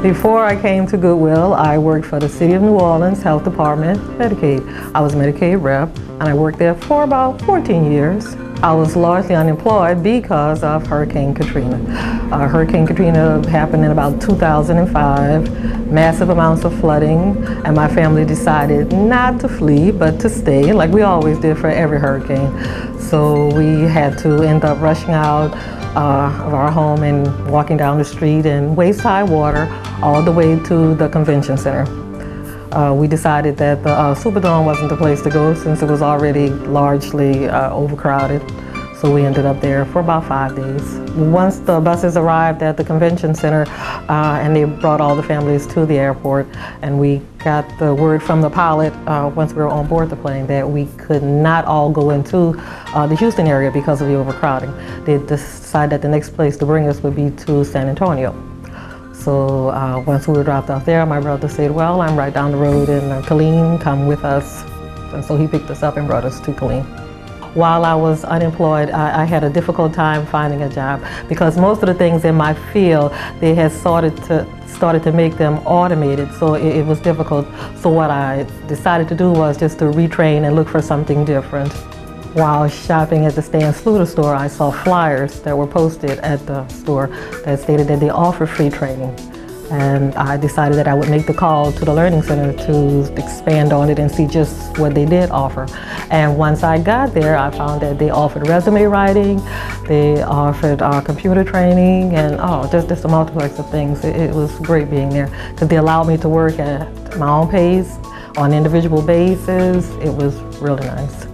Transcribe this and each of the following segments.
Before I came to Goodwill, I worked for the City of New Orleans Health Department, Medicaid. I was Medicaid rep, and I worked there for about 14 years. I was largely unemployed because of Hurricane Katrina. Hurricane Katrina happened in about 2005, massive amounts of flooding, and my family decided not to flee, but to stay, like we always did for every hurricane. So we had to end up rushing out of our home and walking down the street in waist-high water all the way to the convention center. We decided that the Superdome wasn't the place to go since it was already largely overcrowded. So we ended up there for about 5 days. Once the buses arrived at the convention center and they brought all the families to the airport, and we got the word from the pilot once we were on board the plane that we could not all go into the Houston area because of the overcrowding. They decided that the next place to bring us would be to San Antonio. So once we were dropped off there, my brother said, well, I'm right down the road in Killeen, come with us. And so he picked us up and brought us to Killeen. While I was unemployed, I had a difficult time finding a job because most of the things in my field, they had started to make them automated, so it was difficult. So what I decided to do was just to retrain and look for something different. While shopping at the Stan Sluter store, I saw flyers that were posted at the store that stated that they offer free training. And I decided that I would make the call to the Learning Center to expand on it and see just what they did offer. And once I got there, I found that they offered resume writing, they offered computer training, and just a multiplex of things. It was great being there because they allowed me to work at my own pace, on an individual basis. It was really nice.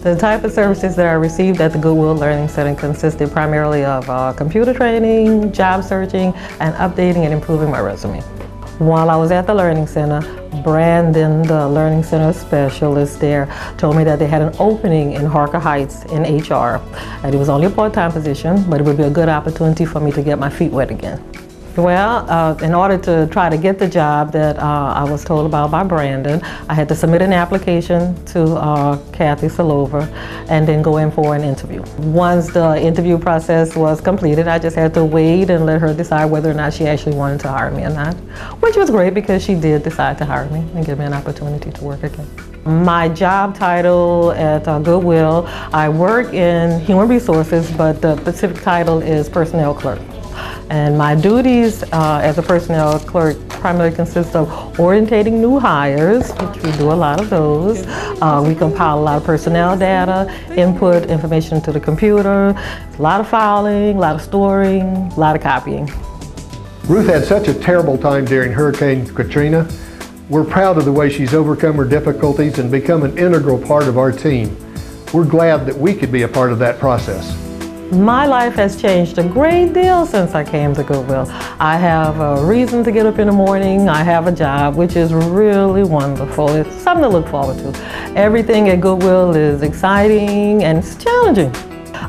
The type of services that I received at the Goodwill Learning Center consisted primarily of computer training, job searching, and updating and improving my resume. While I was at the Learning Center, Brandon, the Learning Center specialist there, told me that they had an opening in Harker Heights in HR. And it was only a part-time position, but it would be a good opportunity for me to get my feet wet again. Well, in order to try to get the job that I was told about by Brandon, I had to submit an application to Kathy Salova and then go in for an interview. Once the interview process was completed, I just had to wait and let her decide whether or not she actually wanted to hire me or not, which was great because she did decide to hire me and give me an opportunity to work again. My job title at Goodwill, I work in human resources, but the specific title is personnel clerk. And my duties as a personnel clerk primarily consist of orientating new hires, which we do a lot of those. We compile a lot of personnel data, input information to the computer, a lot of filing, a lot of storing, a lot of copying. Ruth had such a terrible time during Hurricane Katrina. We're proud of the way she's overcome her difficulties and become an integral part of our team. We're glad that we could be a part of that process. My life has changed a great deal since I came to Goodwill. I have a reason to get up in the morning. I have a job, which is really wonderful. It's something to look forward to. Everything at Goodwill is exciting and it's challenging.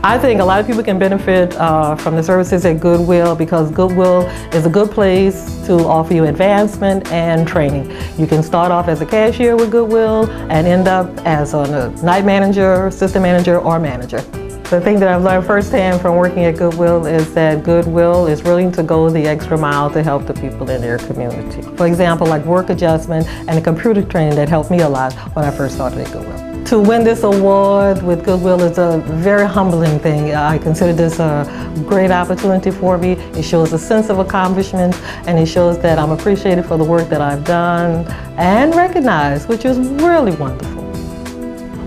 I think a lot of people can benefit from the services at Goodwill because Goodwill is a good place to offer you advancement and training. You can start off as a cashier with Goodwill and end up as a night manager, assistant manager, or manager. The thing that I've learned firsthand from working at Goodwill is that Goodwill is willing to go the extra mile to help the people in their community. For example, like work adjustment and the computer training that helped me a lot when I first started at Goodwill. To win this award with Goodwill is a very humbling thing. I consider this a great opportunity for me. It shows a sense of accomplishment and it shows that I'm appreciated for the work that I've done and recognized, which is really wonderful.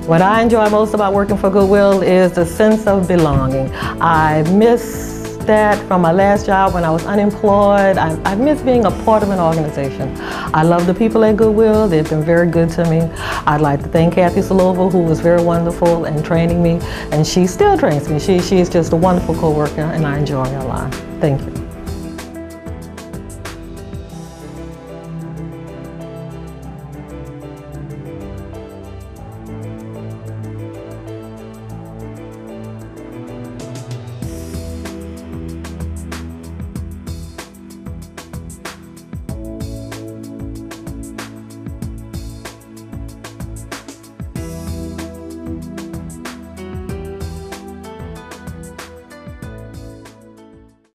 What I enjoy most about working for Goodwill is the sense of belonging. I miss that from my last job when I was unemployed. I miss being a part of an organization. I love the people at Goodwill. They've been very good to me. I'd like to thank Kathy Salova, who was very wonderful in training me, and she still trains me. She's just a wonderful coworker, and I enjoy her a lot. Thank you.